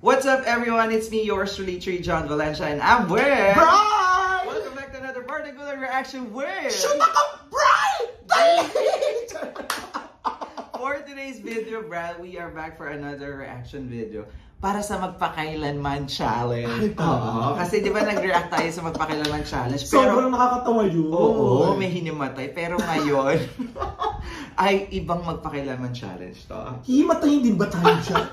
What's up, everyone? It's me, yours truly, John Valencia, and I'm with Brian! Welcome back to another particular reaction with Shoot ka, Brian! For today's video, Brad, we are back for another reaction video para sa Magpakailanman Challenge. Kasi di ba nag-react tayo sa Magpakailanman Challenge? Pero, sobrang nakakatawa yun. Oo, may hinimatay. Pero ngayon, ay ibang Magpakailanman Challenge to. Hihimatayin din ba tayo dyan?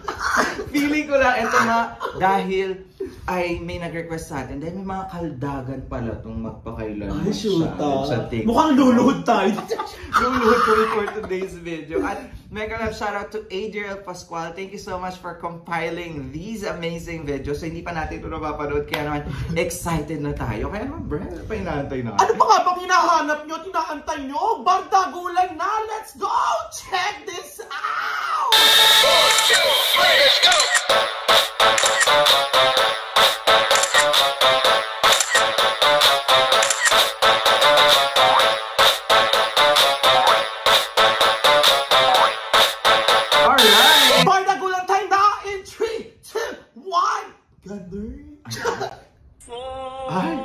Feeling ko lang ito nga dahil ay may nag-request sa atin dahil may mga kaldagan pala itong Magpakailanman Challenge sa TikTok. Mukhang luluhod tayo. Luluhod ko for today's video. At mega love shoutout to Adriel Pascual. Thank you so much for compiling these amazing videos. So hindi pa natin ito napapanood kaya naman excited na tayo. Kaya naman, Brad, ano pa inaantay na? Ano pa nga bang hinahanap nyo? Tinaantay nyo? Bardagulan na! Let's go! Check this out! 1, 2, 3, let's go! Alright! Bardagulan time na in 3, 2, 1! Ganun. Ay!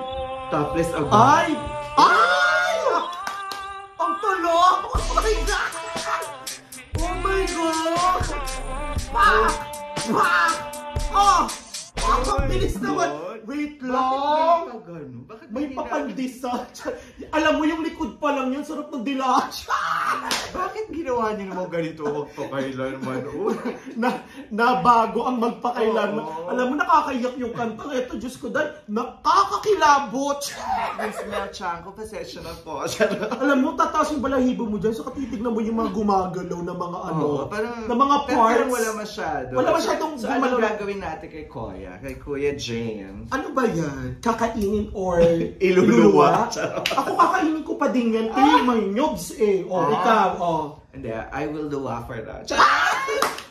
Topless of Ay! Ay! Ang tulog! Oh my God! Oh my God! Pak! Pak! Oh! Ang bilis naman! Wait lang! Bakit May papandisa. Alam mo yung likod pa lang yun, sarap ng dilash. Bakit ginawa niyo naman ganito Magpakailanman? Nabago ang Magpakailanman. Oo. Alam mo, nakakaiyak yung kanta. Ito, Diyos ko, dahil nakakakilabot. Miss Mel Chanko, pasensya na po. Alam mo, tataas yung balahibo mo dyan, so titignan mo yung mga gumagalaw na mga ano, parang, na mga parts. pero wala masyado. Wala masyadong so ano gagawin natin kay Kuya? Kay Kuya James? Ano ba yan? Kakainin or Iluluwa? Ako kakainin ko pa din yan. Eh, may nyobs eh. O, ikaw, o. Hindi, I will luwa for that.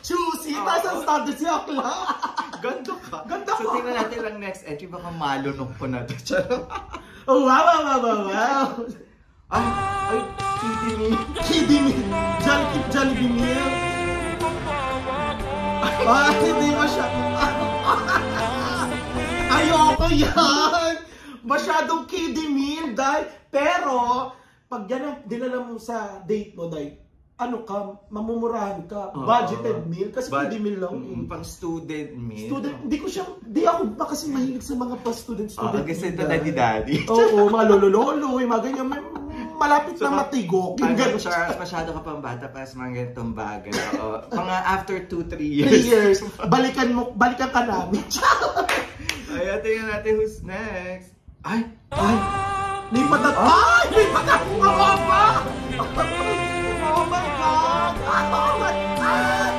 Choosy! Taas ang standard si Akla! Ganda ka. Ganda So ka. tingnan natin lang next entry, baka malunok po natin. Oh, wow, wow, wow, wow, wow! Ay, Kidding me! Jollibee meal! Ah, hindi masya... Ayoko yan! Masyadong kiddie meal, dahil... Pero, pag yan ang dinala mo sa date mo, dahil, ano ka, mamumurahan ka, budgeted meal, kasi kiddie meal lang. Pang student meal. Student, di ako ba kasi mahilig sa mga pa-student meal. Kasi ito daddy-daddy. Oo, mga lolo-lolo, mga ganyan, malapit na matigok. Ano, Charles, masyado ka pang bata para sa mga ganitong bagay. Mga after 2-3 years. 3 years, balikan ka namin. Ay, tingnan natin who's next. Ay! May patat! Ay! May patat! Ang mama! Oh my God! Oh my God!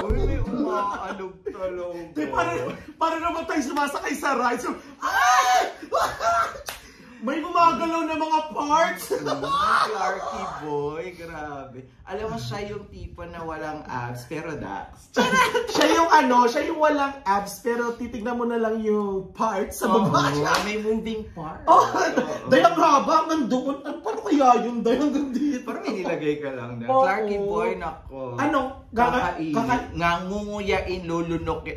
Uy, may umaalog talaga. Para naman tayo sumasakay sa ride. So, ay! May gumagalaw na mga parts! Clarky boy, grabe. Alam mo, siya yung tipo na walang abs, pero dax. Siya yung walang abs, pero titignan mo na lang yung parts sa baba. May moving part. Dayang haba, nandoon. Paano kaya yun? Dayang gandito. Parang inilagay ka lang na. Oo. Clarky boy, nako. Ano? Ngangunguyain, lulunok.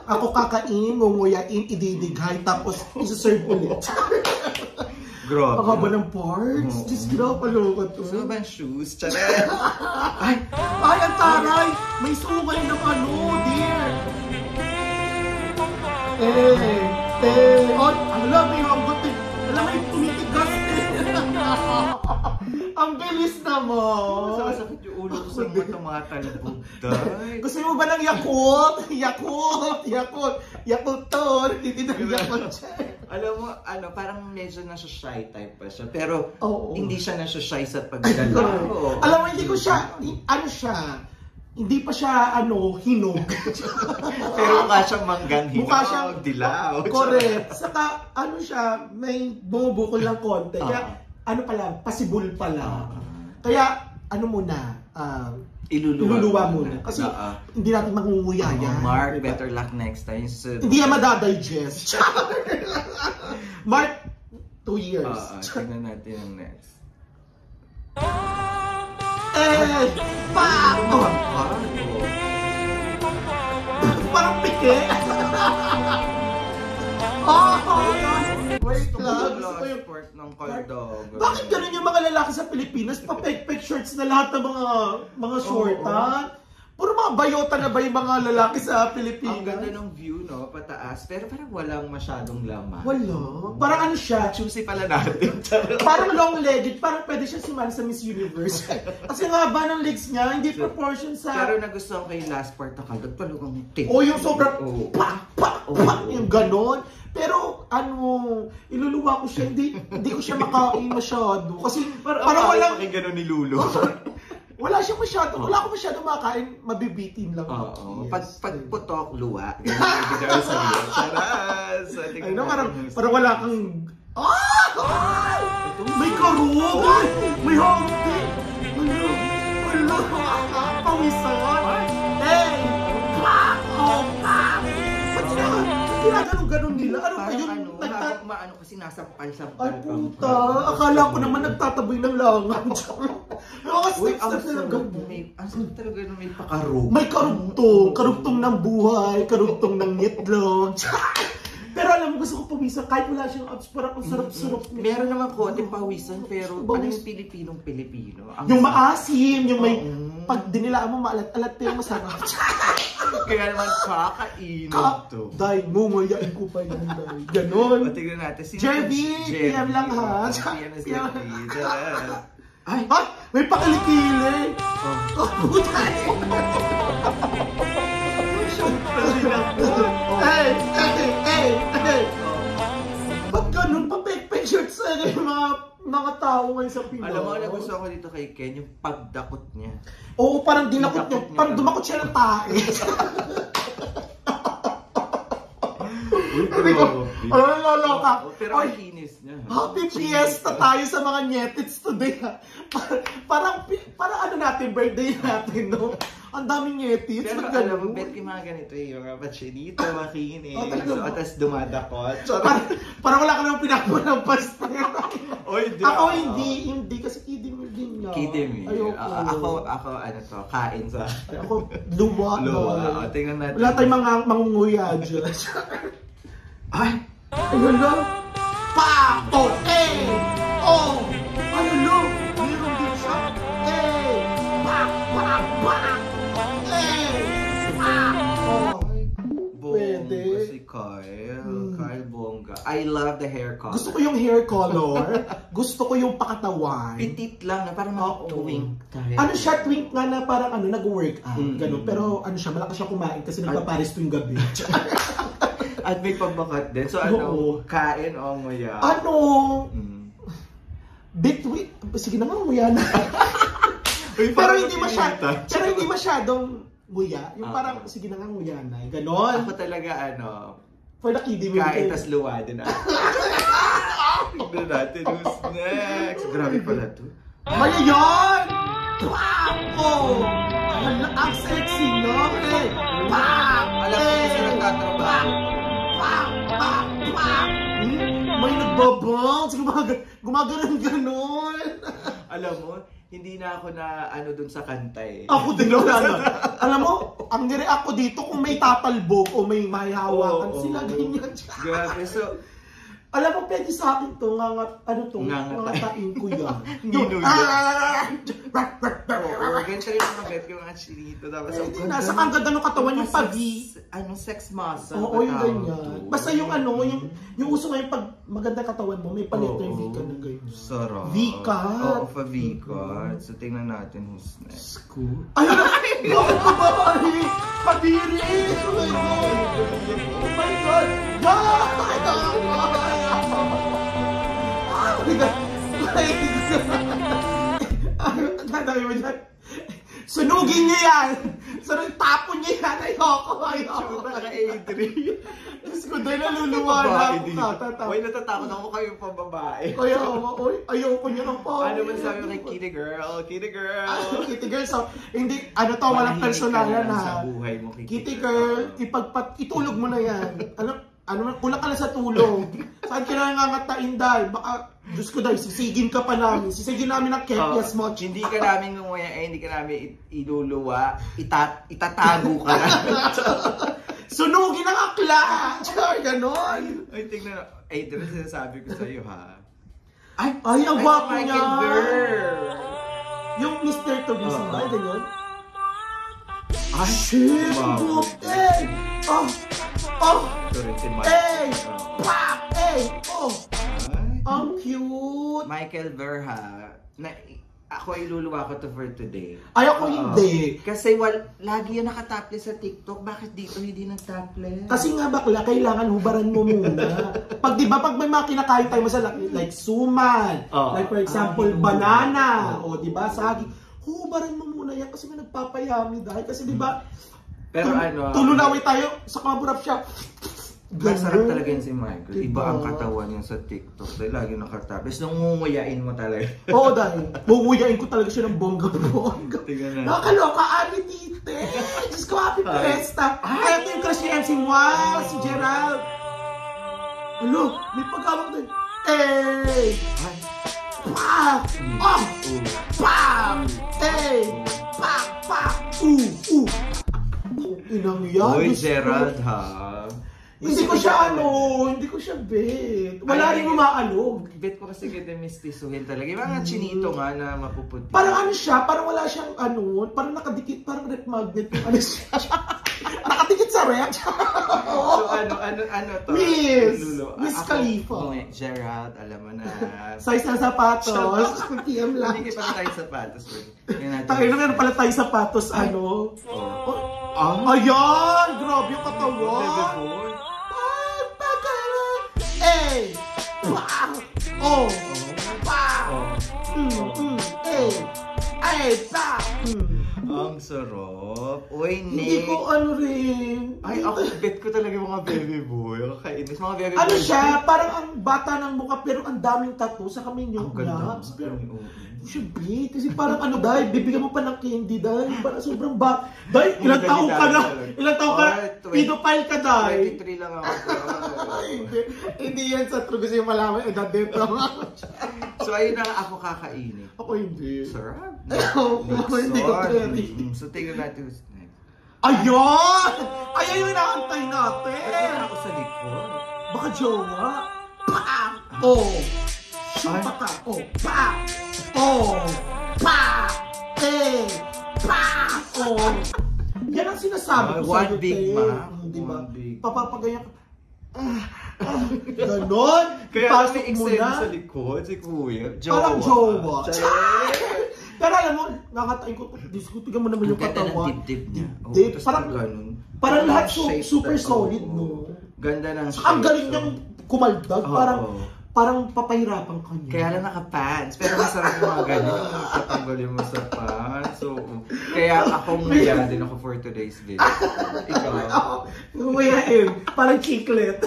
Ako kakainin, ngunguyain, ididighay, tapos isuserve ulit. Grabe. Ang haba ng parts. Diyos ko, napaloka to. Gusto ba ang shoes? Charet! Ay! Ay, ang taray! May sungay ng ano, dear! Alam mo yung buti. Alam mo yung tumitigas. Ang bilis naman. Masakit yung ulo ko sa mga talbog. Gusto mo ba ng Yakult? Yakult to. Hindi na Yakult siya. Alam mo, parang medyo nasa-shy type pa siya. Pero hindi siya nasa-shy sa pagdala. Alam mo, hindi ko siya, hindi pa siya, hinog. Pero mukha siyang manggang hinog. Mukha siyang dilaw. Correct. Saka, siya, may bumubukol ng konti. Kaya, pasibol pa lang. Kaya, muna, iluluwa muna. Kasi, hindi natin mangunguya yan. Mark, better luck next time. So, hindi yan madadigest. Mark, 2 years. Tingnan natin ang next. Eh! Pa! Oh! Hindi. Wait lang. Gusto ko yung sport ng caldog. Bakit ganun yung mga lalaki sa Pilipinas? Pa-pek-pek shorts na lahat ng mga shortan. Puro mga bayota na ba yung mga lalaki sa Pilipinas? Ang ganda ng view, no? Pataas. Pero parang walang masyadong laman. Wala. Parang ano siya? Choosy pala natin. Parang long-legged. Parang pwede siya sumali sa Miss Universe. Kasi nga ba ng legs niya, hindi proportion sa... Pero nagustuhan ko yung last part na caldog. Palugang tip. O yung sobrang pak, yung ganon. Pero iluluwa ko siya, hindi ko siya makain masyado. Kasi parang walang... Ganon ni Lulo. Wala ko masyado makakain, mabibitin lang. Oo. Yes. Pag putok, luwa. Ganyan sa iyo. Charas! Parang wala kang... May karug! May hangti! Wala! Pawisan! Hey! Ba't ginaganon nila? Ano ba yun? Maano kasi nasampal-sampal. Ay puta! Akala ko naman nagtataboy ng langang. Ang sarap talaga na may pakarug. May karugtong ng buhay, karugtong ng itlog. Pero alam mo, gusto ko pawisan, kahit wala siyang abs, parang ang sarap-sarap. Meron naman konting pawisan, pero ano yung Pilipinong-Pilipino? Yung maasim, yung may, pag dinilaan mo, maalat-alat yung masarap. Kaya naman kakainin to. Day, mumuyain ko pa yun, day. Ganon. Patignan natin. Jervy, PM lang ha. PM is Jervy. Ay, may pakilikili. Putay. Hey. Ba't ganun pa pek-pek shorts sa mga tao ngayon sa Pinoy? Alam mo, nagustuhan ko dito kay Ken, yung pagdakot niya. Oo, parang dinakot niya. Parang dumakot siya ng tae. Loloka. Pero ang kinis niya. Happy Fiesta tayo sa mga nyetits today. Parang ano natin, birthday natin, no? Ang daming nyetits. Pero alam mo, bet yung mga ganito yung mga patsinito, makinis. Tapos dumadakot. Parang wala ka naman pinapalampas. Ako hindi kasi kidding din nga. Kidding. Ako kain sa... Ako, luwa. Luwa. Tingnan natin. Wala tayong mga mangunguya dyan. Ay! Ayun lang! Pa! Oh! Eh! Oh! Ayun lang! Meron din siya! Eh! Pa! Eh! Pa! Oh! Pwede. Si Kyle Bongga. I love the hair color. Gusto ko yung hair color. Gusto ko yung pakatawan. Petit lang na parang twink. Ano siya, twink nga na parang nag-workout. Ganun. Pero ano siya, malakas siya kumain kasi nagpaparis tuwing gabi. At may pagbakat din. So kain o nguya? Between, sige naman nguya na. Pero hindi masyadong nguya. Yung parang, sige na nga nguya na. Ganon. Ako talaga for the kiddie mo. Kain tas luwa din tignan natin who's next. Grabe pala to. Maya yan! Oh! Ang sexy, no? Alam ko kasi nagtatrabaho. May nagbabounce, gumaganon-ganon. Alam mo, hindi na ako na dun sa kanta eh. Ako din wala. Alam mo, ang nire-react ko dito kung may tatalbog o may mahihawakan sila, ganyan. Grabe, so... Alam mo, pwede sa akin to, ngangatain ko yan. Ganito rin mga bet yung mga chinito. Nasa ang ganda ng katawan yung sex muscle. Oo, yung ganyan. Basta yung yung uso ngayon pag maganda katawan mo, may palit na yung V-cut na ganyan. Sarap. V-cut? Oo, V-cut. So, tingnan natin who's next. Ay, bakit pa ba? Kadiri! Oh my God! Dadami mo dyan. Sunugin niya yan! Tapon niya yan! Ayoko! Naka-A3. Diyos ko, dahil naluluwa na ako. Uy, natatakot ako kayong pambabae. Kaya ayoko niya ng pa. Ano man sabi mo kay Kitty Girl? Kitty Girl! Kitty Girl, so, hindi, walang personalan na. Sa buhay mo, Kitty Girl, itulog mo na yan. Kulang ka na sa tulog. Saan ka na nangangatain dahil? Baka, Diyos ko dahil, sisigin ka pa namin. Sisigin namin ng kepias mo. Hindi ka namin ngumuya hindi ka namin iluluwa. Itatago ka na. Sunugin ang akla! Char, ganon! Ay, tingnan. Ay, ito na sinasabi ko sa'yo, ha? Ay, ang gwapo niya! Michael Burr! Yung Mr. Tobis ba? Ganyan? Ay, shit! wow. Eh! Oh! Oh! Ito rin si Michael. Eh! Pak! Eh! Oh! Ay. Ang cute! Michael Burr, ha? Ako ay luluwa ko to for today. Ay, ako hindi. Kasi lagi yan nakatapless sa TikTok. Bakit dito hindi nagtapless? Kasi nga bakla, kailangan hubaran mo muna. Pag di ba, pag may mga kinakain tayo masala, like suman, like for example, banana, o di ba, saging, hubaran mo muna yan kasi nga nagpapayami dahil. Kasi di ba, pero tulunaway tayo sa kaburap siya. Masarap talaga yun si Michael. Iba ang katawan niya sa TikTok. Dahil lagi nakatapless. Nung ngunguyain mo talaga. Oo, dahil ngunguyain ko talaga siya ng bongga-bongga. Tingnan na. Nakakaloka, Ani Tite! Diyos ko, happy fiesta! Ay, ito yung crush ni MC Wow, si Gerald! Alo, may pagkawag doon. Eh! Pak! Oh! Pak! Eh! Pak! Pak! Inang yan. Uy, Gerald, ha? Hindi ko siya bet. Wala rin umaalog. Bet ko kasi kita mistisuhin talaga. Yung mga chinito nga na mapuputi. Parang ano siya, parang wala siyang parang nakadikit, parang rep magnet. Ano siya? Nakadikit sa rep. So ano to? Miss Khalifa. Gerald, alam mo na. Size ng sapatos. PM lang. Hindi pa tayo sapatos. Tayo na pala tayo sapatos, ano? Ayan! Grabe yung katawan! Eh! Pa! Oh! Pa! Eh! Ay! Pa! Ang sarap. Uy, Hindi Nick. ko rin. Ay, ako bet ko talaga yung mga baby boy. Kakainis. Mga baby boy. Ano siya? Parang ang bata ng mukha pero ang daming tattoo sa kami yung labs. Pero should be. Kasi parang ano dahil, bibigyan mo pa ng candy dahil parang sobrang ba. Dahil ilang taong ka na. Ilang taong ka na. Pedophile ka dahil. 23 lang ako. Hindi yan sa true. Gusto yung malaman edad dito. So ayun na ako kakainin. Ako hindi. Sarap. Ako hindi ko ready. So tingnan natin who's next. Ayun! Ayun yung inaantay natin. Ayun ako sa likod. Baka jowa. Pa! Oh! Shoot ka. Oh! Pa! Oh! Pa! Eh! Pa! Oh! Yan ang sinasabi ko One sa'yo, big te. ma. Diba? One big. Papapagayan ka. Ganon! Kaya Pasok kasi mo extend na. sa likod, si Kuya. Parang jowa. Charet! Pero alam mo, nakatain ko, diskutigan mo naman yung Ang ganda katawan. ng dibdib niya. Dib, Tas parang- ganun. Parang lahat Shape super na- solid, oo. no? Ganda ng shape. Ang galing niyang kumaldag. Oo. Parang papahirapan ka niya. Kaya lang naka-pants. Pero masarap yung mga ganyan. Tatanggalin mo sa pants. So, kaya akong yan din ako for today's video. Ikaw. Nguyain. Parang chiclet.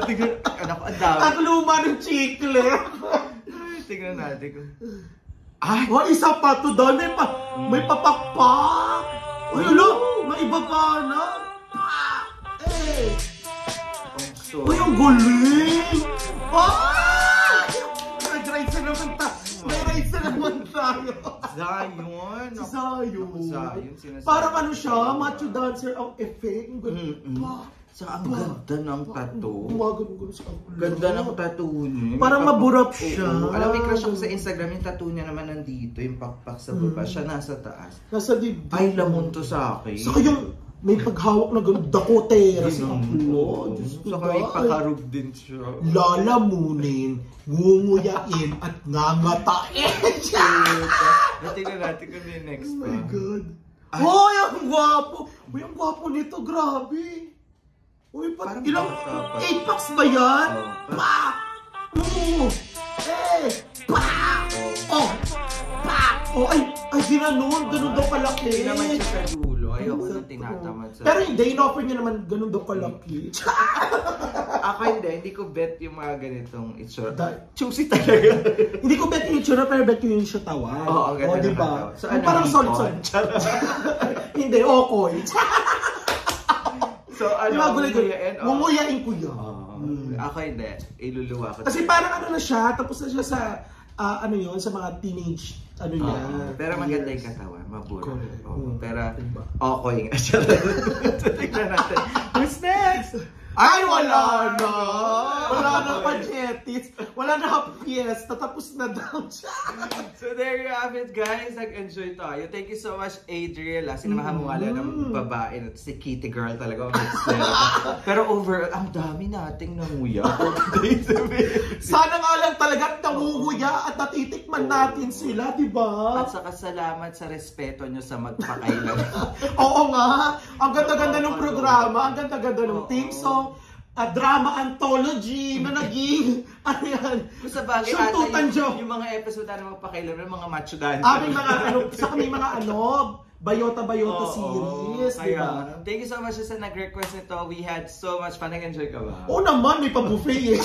Tingnan. Anak, ang dami. Ang luma ng chiclet. Tingnan natin kung... Ay! Oh, isa pa to doon. May papakpak. Ay, ulo! May iba pa na. Eh! So, Uy, ang galing! Ah! May rights na naman tayo. May rights na naman tayo. Zion. Si Zion. Zion, sinasabi. Parang ano siya, macho dancer ang effect. Ang ganda. So, ang ganda ng tattoo. Gumagano sa ulo. Ganda ng tattoo niya. Parang maburap siya. Oo. Alam mo, may crush ako sa Instagram. Yung tattoo niya naman nandito. Yung pakpak sa baba. Siya nasa taas. Nasa dibdib. Ay, lamon to sa akin. Saka yung may paghawak na gano'n, dakotera sa ulo. Saka may pakarug din siya. Lalamunin, ngunguyain, at ngangatain siya. Tingnan natin kung yung next Oh pa. my God. Hoy, ang gwapo. Uy, ang gwapo nito, grabe. Uy, Parang ilang bata pa. 8 packs ba yan? Oh, Pa! Pa! Oh! Pa! Oh, ay, ginanon. Ganun daw kalaki. Hindi naman siya sa dulo. Ayoko na tinatamad sa... Pero hindi, in-offer niya naman ganun daw kalaki. Ako hindi ko bet yung mga ganitong itsura. Dahil- Choosy talaga. Hindi ko bet yung itsura, pero bet ko yung siya tawa. Oo, ganda ng diba? katawan. So, ano, Parang hipon? solid. Hindi, okoy. So, ano, nguyain? Munguyain ko yan. Ako hindi. Iluluwa ko. Kasi parang ano na siya, tapos na siya sa ano yun, sa mga teenage, ano niya. Pero maganda yung katawan, mabura. Pero, Diba? okay nga siya. Tignan natin. Who's next? Ay, wala na! Wala na pagetis. Wala na fiesta. Tapos na daw siya. So there you have it, guys. Nag-enjoy tayo. Thank you so much, Adriel. Sinamahan mo nga lang ng babae. Si Kitty Girl talaga. Pero overall, ang dami nating nanguya. Sana nga lang talaga nangunguya at natitikman natin sila, di ba? At saka salamat sa respeto nyo sa magpakailan. Oo nga. Ang ganda-ganda ng programa. Ang ganda-ganda ng team song. Drama anthology na naging ano yan? Kung sa bagay Suntutan yung mga episode na magpakailan ng mga macho dancer. May mga saka may mga Bayota series, di ba? Thank you so much sa nag-request nito. We had so much fun. Nag-enjoy ka ba? Oo naman, may pa-buffet eh.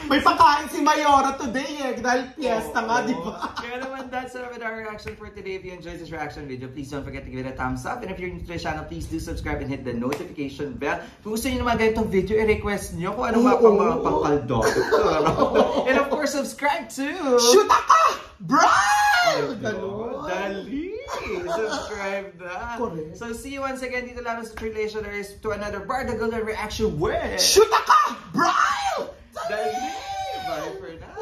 May pagkain si Mayora today eh, dahil fiesta nga, di ba? Kaya naman, that's it with our reaction for today. If you enjoyed this reaction video, please don't forget to give it a thumbs up. And if you're new to the channel, please do subscribe and hit the notification bell. Kung gusto nyo naman ganitong video, i-request nyo kung ano mga pangkaldo. And of course, subscribe to... Shoot ka! Brian! Dali! Subscribe na. Correct. So see you once again dito lang sa Relationers to another Bardagulan reaction with... Shoot ka! Brian! Dali! Bye for now.